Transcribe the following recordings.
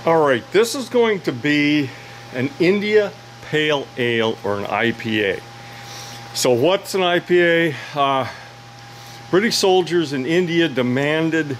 Alright, this is going to be an India Pale Ale or an IPA. So what's an IPA? British soldiers in India demanded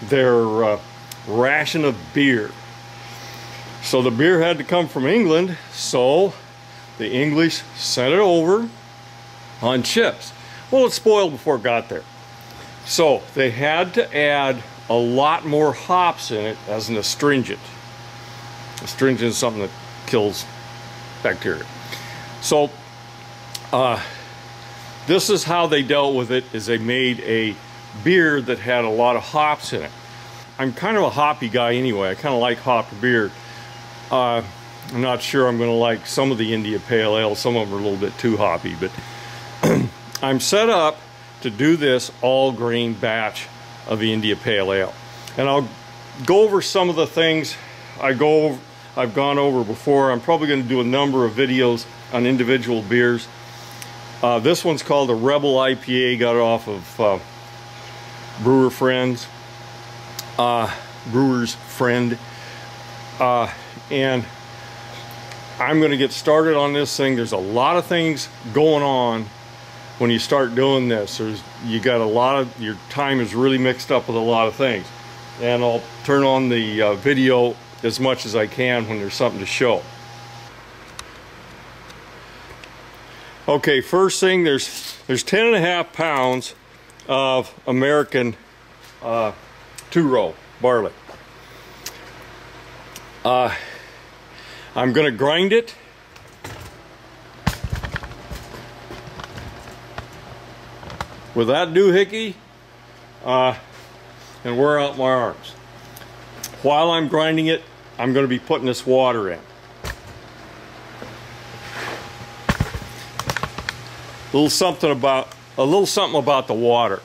their ration of beer. So the beer had to come from England, so the English sent it over on ships. Well, it spoiled before it got there. So they had to add a lot more hops in it as an astringent. Astringent is something that kills bacteria. So this is how they dealt with it, is they made a beer that had a lot of hops in it. I'm kind of a hoppy guy anyway. I kind of like hopped beer. I'm not sure I'm going to like some of the India Pale Ale. Some of them are a little bit too hoppy, but I'm set up to do this all grain batch of the India Pale Ale. And I'll go over some of the things I've gone over before. I'm probably going to do a number of videos on individual beers. This one's called a Rebel IPA, got it off of Brewer's Friend. And I'm going to get started on this thing. There's a lot of things going on when you start doing this. You got a lot of, your time is really mixed up with a lot of things. And I'll turn on the video as much as I can when there's something to show. Okay, first thing, there's 10.5 pounds of American 2-row barley. I'm going to grind it. With that doohickey and wear out my arms. While I'm grinding it, I'm going to be putting this water in. A little something about the water.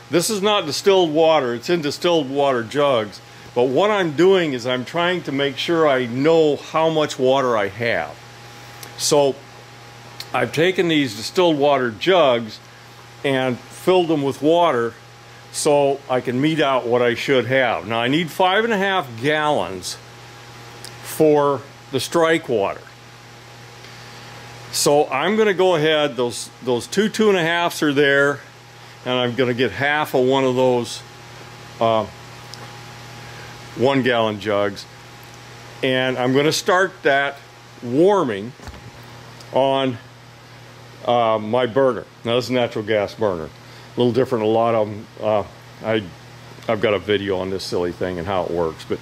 This is not distilled water, it's in distilled water jugs. But what I'm doing is I'm trying to make sure I know how much water I have. So I've taken these distilled water jugs and filled them with water so I can mete out what I should have. Now I need 5.5 gallons for the strike water. So I'm going to go ahead, those 2.5s are there, and I'm going to get half of one of those 1 gallon jugs, and I'm going to start that warming on my burner. Now this is a natural gas burner, a little different. A lot of them, I've got a video on this silly thing and how it works, but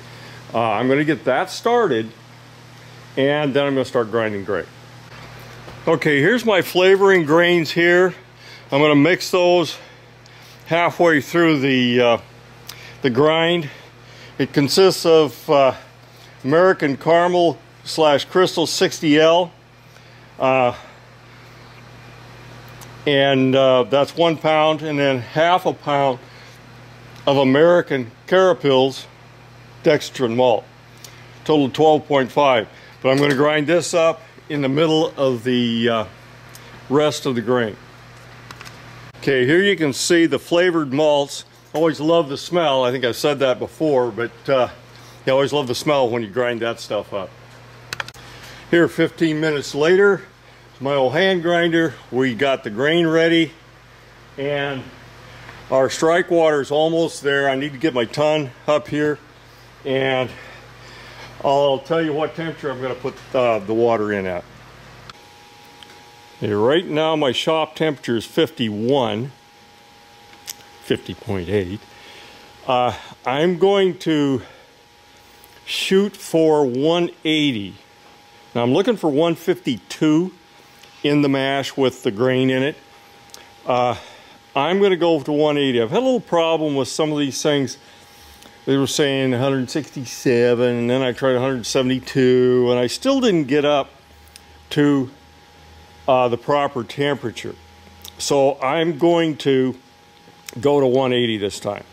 I'm going to get that started, and then I'm going to start grinding grain. Okay, here's my flavoring grains here. I'm going to mix those halfway through the grind. It consists of American Caramel / Crystal 60L, and that's 1 pound, and then ½ pound of American Carapils dextrin malt, total 12.5. But I'm going to grind this up in the middle of the rest of the grain. Okay, here you can see the flavored malts. Always love the smell. I think I've said that before, but you always love the smell when you grind that stuff up. Here, 15 minutes later, my old hand grinder, we got the grain ready, and our strike water is almost there. I need to get my ton up here, and I'll tell you what temperature I'm going to put the water in at. Okay, right now my shop temperature is 50.8. I'm going to shoot for 180. Now I'm looking for 152 in the mash with the grain in it. I'm going to go to 180. I've had a little problem with some of these things. They were saying 167, and then I tried 172, and I still didn't get up to the proper temperature. So I'm going to go to 180 this time.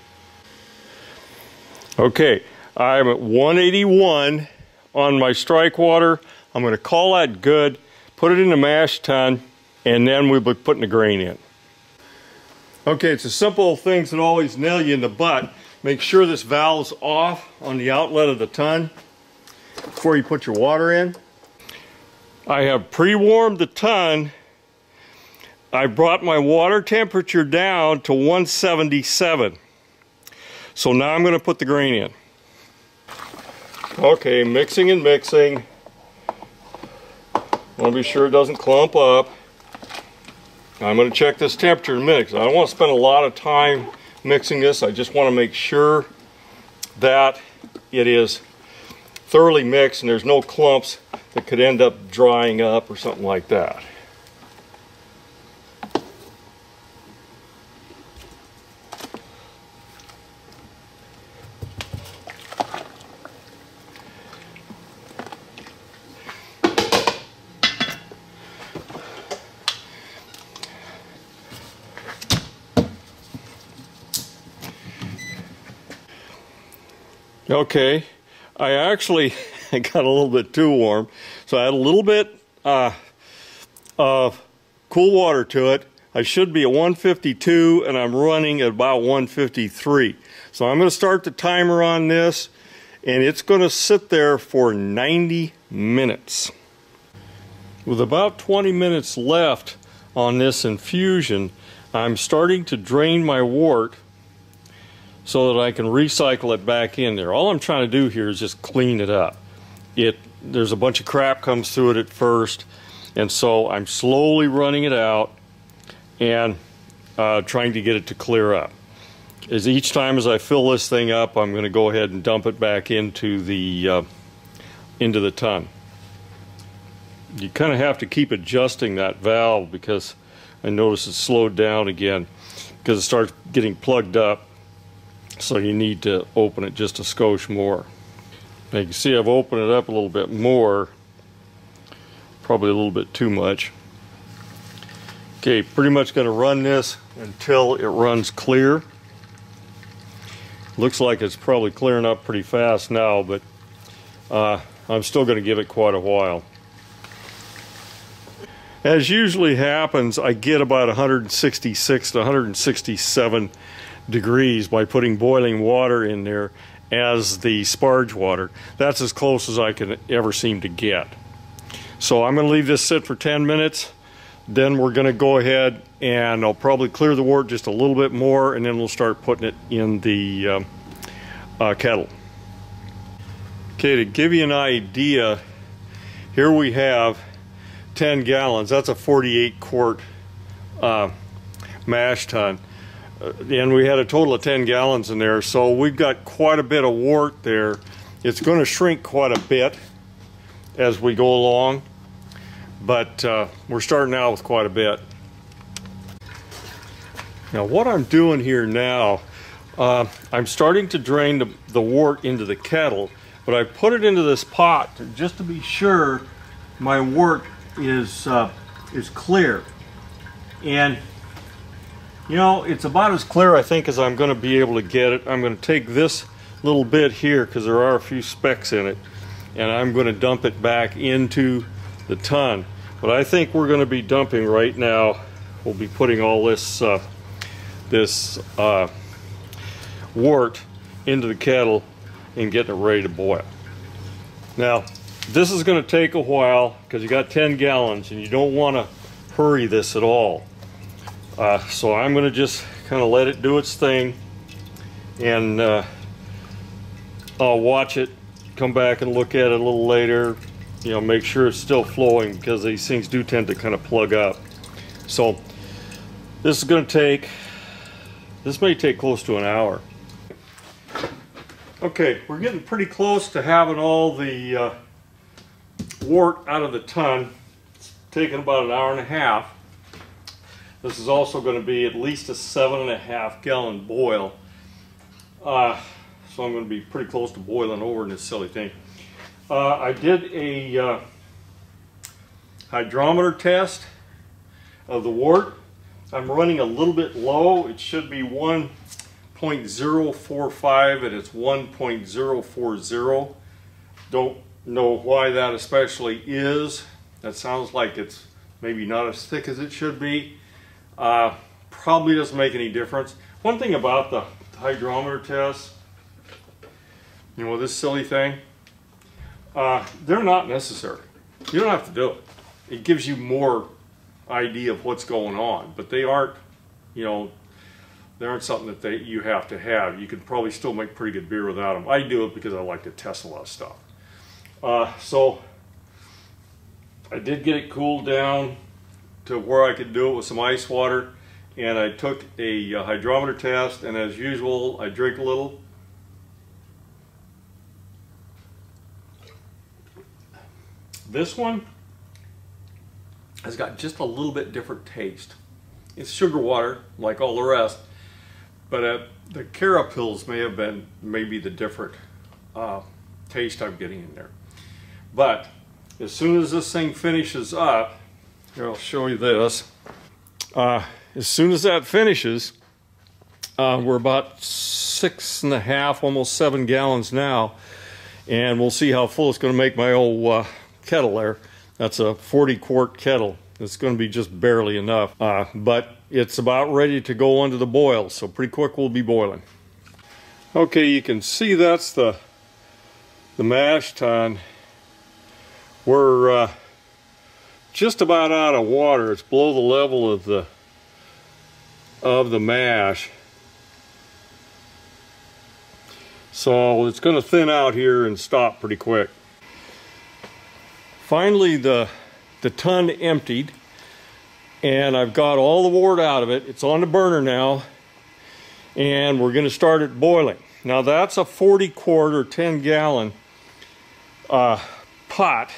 Okay, I'm at 181 on my strike water. I'm going to call that good, put it in the mash tun, and then we'll be putting the grain in. Okay, it's the simple things that always nail you in the butt. Make sure this valve's off on the outlet of the tun. before you put your water in. I have pre-warmed the tun. I brought my water temperature down to 177. So now I'm going to put the grain in. Okay, mixing and mixing. Want to be sure it doesn't clump up. I'm going to check this temperature in a minute, 'cause I don't want to spend a lot of time mixing this. I just want to make sure that it is thoroughly mixed and there's no clumps that could end up drying up or something like that. Okay, I actually got a little bit too warm, so I had a little bit of cool water to it. I should be at 152 and I'm running at about 153. So I'm going to start the timer on this and it's going to sit there for 90 minutes. With about 20 minutes left on this infusion, I'm starting to drain my wort so that I can recycle it back in there. All I'm trying to do here is just clean it up. There's a bunch of crap comes through it at first, and so I'm slowly running it out and trying to get it to clear up. Each time as I fill this thing up, I'm going to go ahead and dump it back into the tun. You kind of have to keep adjusting that valve because I notice it's slowed down again because it starts getting plugged up. So you need to open it just a skosh more. Now you can see I've opened it up a little bit more, probably a little bit too much. Okay, pretty much going to run this until it runs clear. Looks like it's probably clearing up pretty fast now, but I'm still going to give it quite a while. As usually happens, I get about 166 to 167 degrees by putting boiling water in there as the sparge water. That's as close as I can ever seem to get. So I'm going to leave this sit for 10 minutes. Then we're going to go ahead and I'll probably clear the wort just a little bit more and then we'll start putting it in the kettle. Okay, to give you an idea, here we have 10 gallons. That's a 48 quart mash tun. And we had a total of 10 gallons in there, so we've got quite a bit of wort there. It's going to shrink quite a bit as we go along, but we're starting out with quite a bit. Now what I'm doing here now, I'm starting to drain the wort into the kettle, but I put it into this pot just to be sure my wort is clear. And you know, it's about as clear, I think, as I'm going to be able to get it. I'm going to take this little bit here, because there are a few specks in it, and I'm going to dump it back into the tun. But I think we're going to be dumping right now. We'll be putting all this wort into the kettle and getting it ready to boil. Now, this is going to take a while, because you got 10 gallons, and you don't want to hurry this at all. So I'm going to just kind of let it do its thing, and I'll watch it, come back and look at it a little later, you know, make sure it's still flowing, because these things do tend to kind of plug up. So this is going to take, this may take close to an hour. Okay, we're getting pretty close to having all the wort out of the tun. It's taken about an hour and a half. This is also going to be at least a 7.5 gallon boil. So I'm going to be pretty close to boiling over in this silly thing. I did a hydrometer test of the wort. I'm running a little bit low. It should be 1.045 and it's 1.040. Don't know why that especially is. That sounds like it's maybe not as thick as it should be. Probably doesn't make any difference. One thing about the hydrometer test, you know, this silly thing, They're not necessary. You don't have to do it. It gives you more idea of what's going on, but they aren't, you know, they aren't something that you have to have. You could probably still make pretty good beer without them. I do it because I like to test a lot of stuff. So I did get it cooled down to where I could do it with some ice water, and I took a hydrometer test, and as usual I drink a little. This one has got just a little bit different taste. It's sugar water like all the rest, but the carapils may have been maybe the different taste I'm getting in there. But as soon as this thing finishes up, here, I'll show you this. As soon as that finishes, we're about 6.5, almost 7 gallons now, and we'll see how full it's going to make my old kettle there. That's a 40-quart kettle. It's going to be just barely enough, but it's about ready to go under the boil, so pretty quick we'll be boiling. Okay, you can see that's the mash tun. We're just about out of water. It's below the level of the mash, so it's going to thin out here and stop pretty quick. Finally, the tun emptied, and I've got all the wort out of it. It's on the burner now, and we're going to start it boiling. Now that's a 40-quart or 10-gallon pot.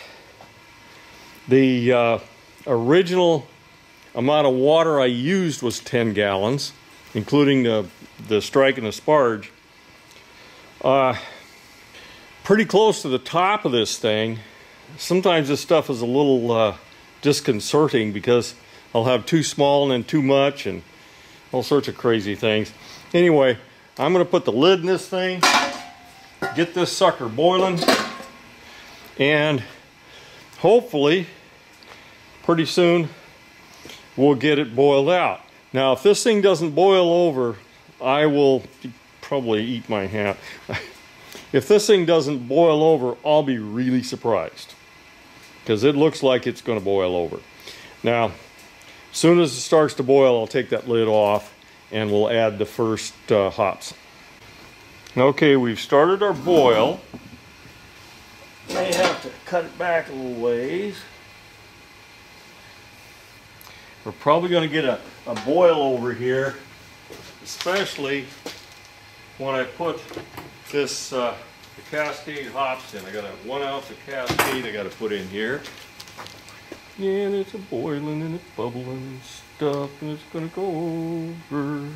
The original amount of water I used was 10 gallons, including the strike and the sparge. Pretty close to the top of this thing. Sometimes this stuff is a little disconcerting because I'll have too small and then too much and all sorts of crazy things. Anyway, I'm going to put the lid in this thing, get this sucker boiling, and hopefully pretty soon we'll get it boiled out. Now if this thing doesn't boil over, I will probably eat my hand. If this thing doesn't boil over, I'll be really surprised, because it looks like it's going to boil over. Now, as soon as it starts to boil, I'll take that lid off and we'll add the first hops. Okay, we've started our boil. May have to cut it back a little ways. We're probably going to get a boil over here, especially when I put this the Cascade hops in. I got a 1 ounce of Cascade I got to put in here. And it's a boiling and it's bubbling and stuff, and it's going to go over.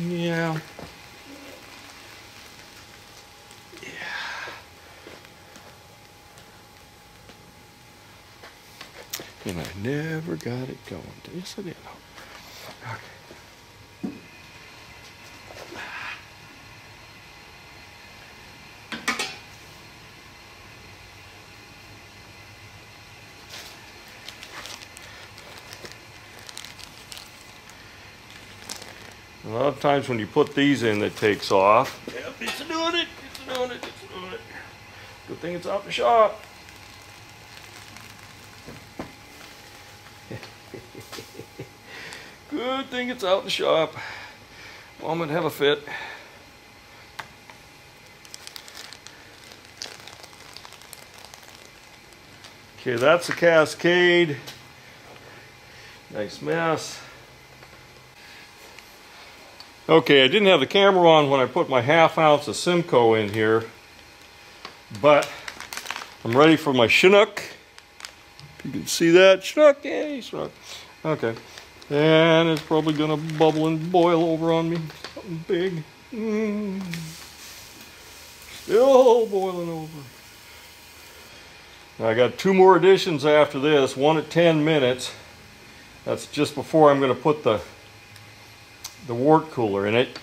Yeah. And I never got it going. Yes, I did. Okay. A lot of times when you put these in, it takes off. Yep, it's doing it. It's doing it. It's doing it. Good thing it's out the shop. Good thing it's out in the shop. Mom would have a fit. Okay, that's a Cascade. Nice mess. Okay, I didn't have the camera on when I put my 1/2 ounce of Simcoe in here, but I'm ready for my Chinook. You can see that. Chinook, yay, Chinook. Okay. And it's probably gonna bubble and boil over on me. Something big. Still boiling over. Now I got 2 more additions after this, one at 10 minutes. That's just before I'm gonna put the wort cooler in it.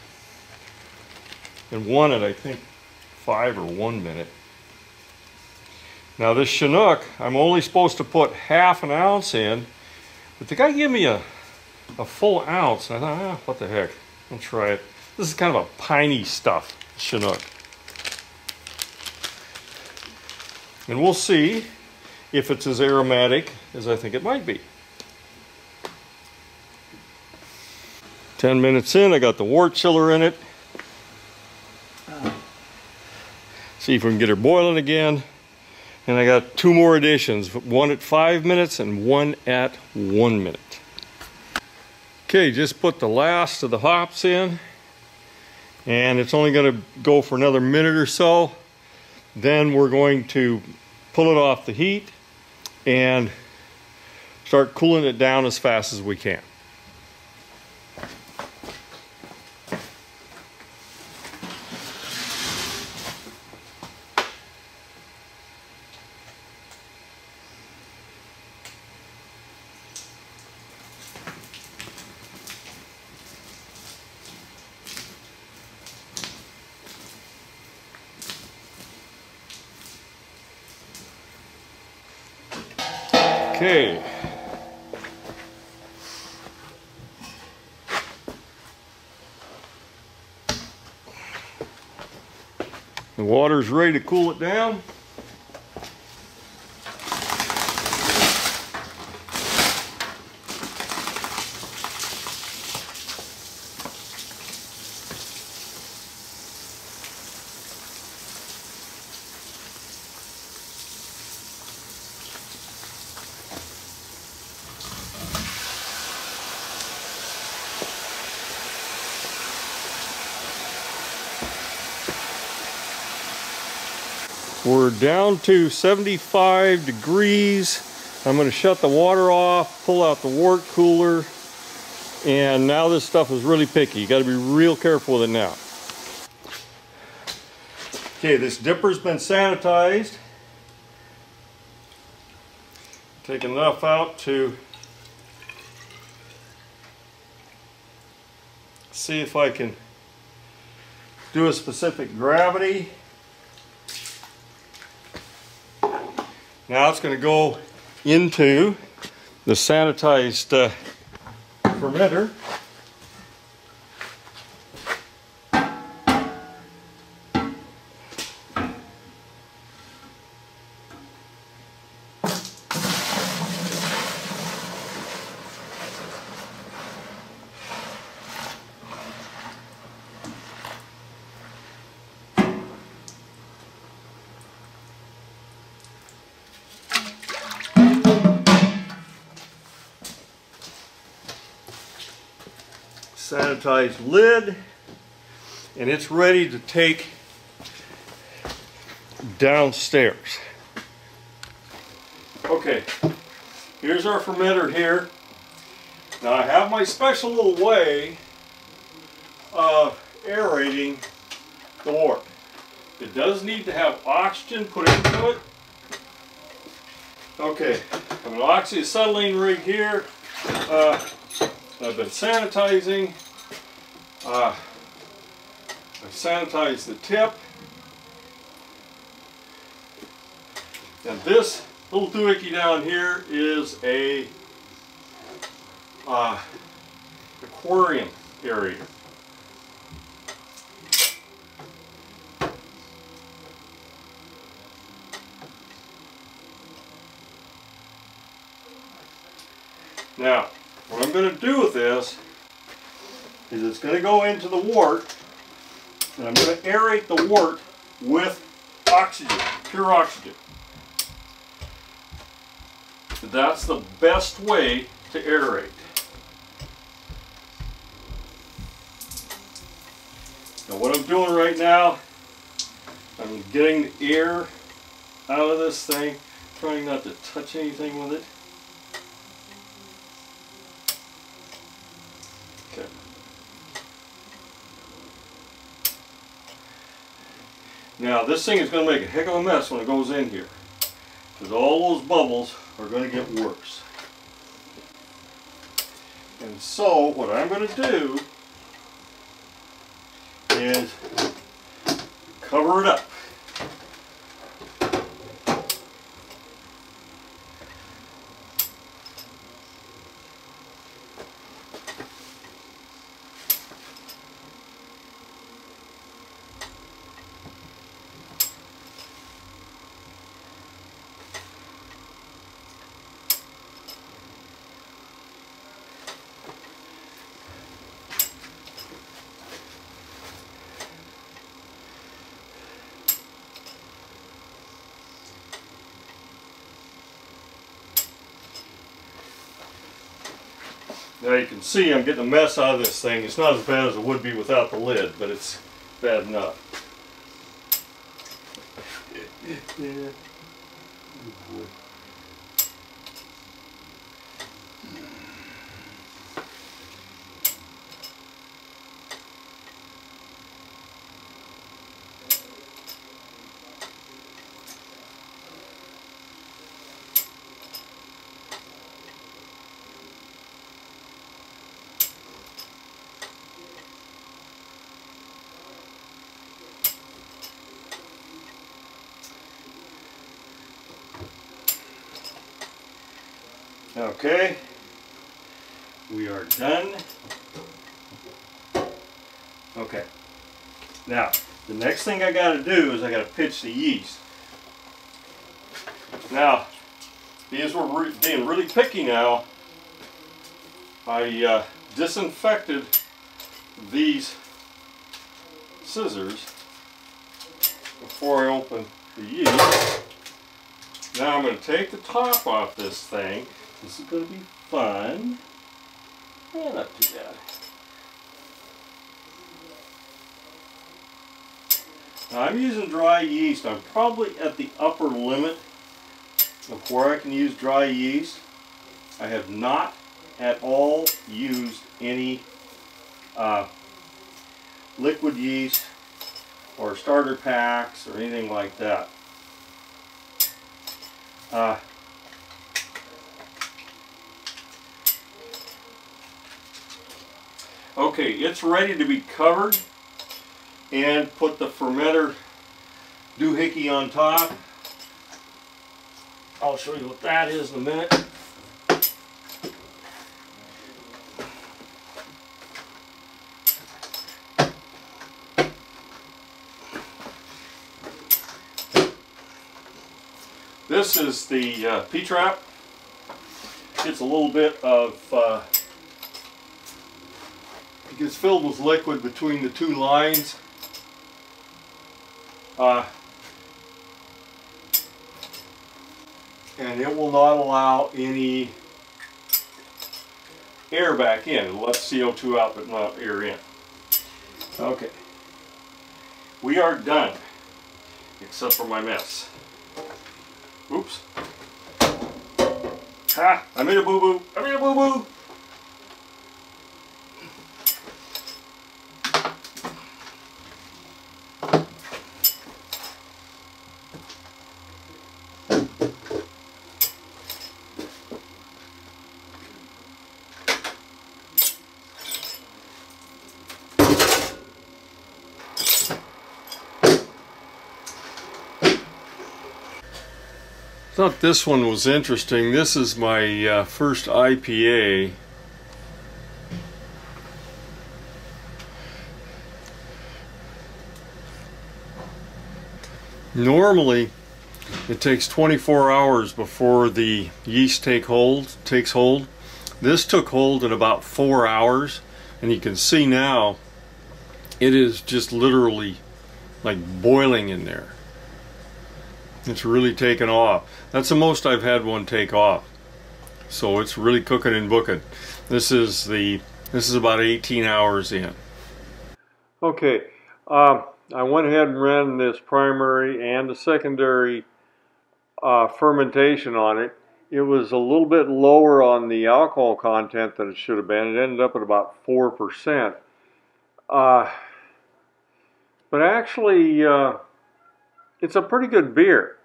And one at I think 5 or 1 minute. Now this Chinook, I'm only supposed to put 1/2 ounce in, but the guy gave me a full ounce, and I thought, what the heck, I'll try it. This is kind of a piney stuff, Chinook. And we'll see if it's as aromatic as I think it might be. 10 minutes in, I got the wort chiller in it. See if we can get her boiling again. And I got 2 more additions, one at 5 minutes and one at 1 minute. Okay, just put the last of the hops in, and it's only going to go for another minute or so. Then we're going to pull it off the heat and start cooling it down as fast as we can. Okay. The water's ready to cool it down. We're down to 75 degrees. I'm going to shut the water off, pull out the wort cooler, and now this stuff is really picky. You got to be real careful with it now. Okay, this dipper's been sanitized. Taking enough out to see if I can do a specific gravity. Now it's going to go into the sanitized fermenter. Sanitized lid, and it's ready to take downstairs. Okay, here's our fermenter here. Now I have my special little way of aerating the wort. It does need to have oxygen put into it. Okay, I have an oxyacetylene rig here. I've been sanitizing. I sanitized the tip. And this little doohickey down here is a aquarium area. Now, what I'm going to do with this is it's going to go into the wort, and I'm going to aerate the wort with oxygen, pure oxygen. That's the best way to aerate. Now what I'm doing right now, I'm getting the air out of this thing, trying not to touch anything with it. Okay. Now this thing is going to make a heck of a mess when it goes in here, because all those bubbles are going to get worse. And so what I'm going to do is cover it up. Now you can see I'm getting a mess out of this thing. It's not as bad as it would be without the lid, but it's bad enough. Yeah. Oh boy. Okay, we are done. Okay, now the next thing I got to do is I got to pitch the yeast. Now, because we're being really picky now, I disinfected these scissors before I open the yeast. Now I'm going to take the top off this thing. This is going to be fun. Yeah, not too bad. Now I'm using dry yeast. I'm probably at the upper limit of where I can use dry yeast. I have not at all used any liquid yeast or starter packs or anything like that. Okay, it's ready to be covered, and put the fermenter doohickey on top. I'll show you what that is in a minute. This is the P-trap. Gets a little bit of it gets filled with liquid between the two lines. And it will not allow any air back in. It'll let CO2 out but not air in. Okay. We are done. Except for my mess. Oops. Ha! I made a boo-boo. I made a boo-boo. I thought this one was interesting. This is my first IPA. Normally it takes 24 hours before the yeast takes hold. This took hold in about 4 hours, and you can see now it is just literally like boiling in there. It's really taken off. That's the most I've had one take off. So it's really cooking and booking. This is about 18 hours in. Okay, I went ahead and ran this primary and the secondary fermentation on it. It was a little bit lower on the alcohol content than it should have been. It ended up at about 4%. But actually, it's a pretty good beer.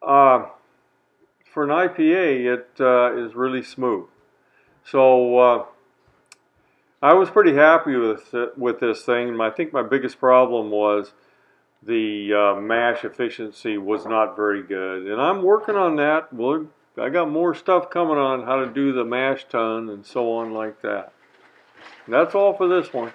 For an IPA, it is really smooth. So I was pretty happy with this thing. I think my biggest problem was the mash efficiency was not very good, and I'm working on that. I got more stuff coming on how to do the mash tun and so on like that. And that's all for this one.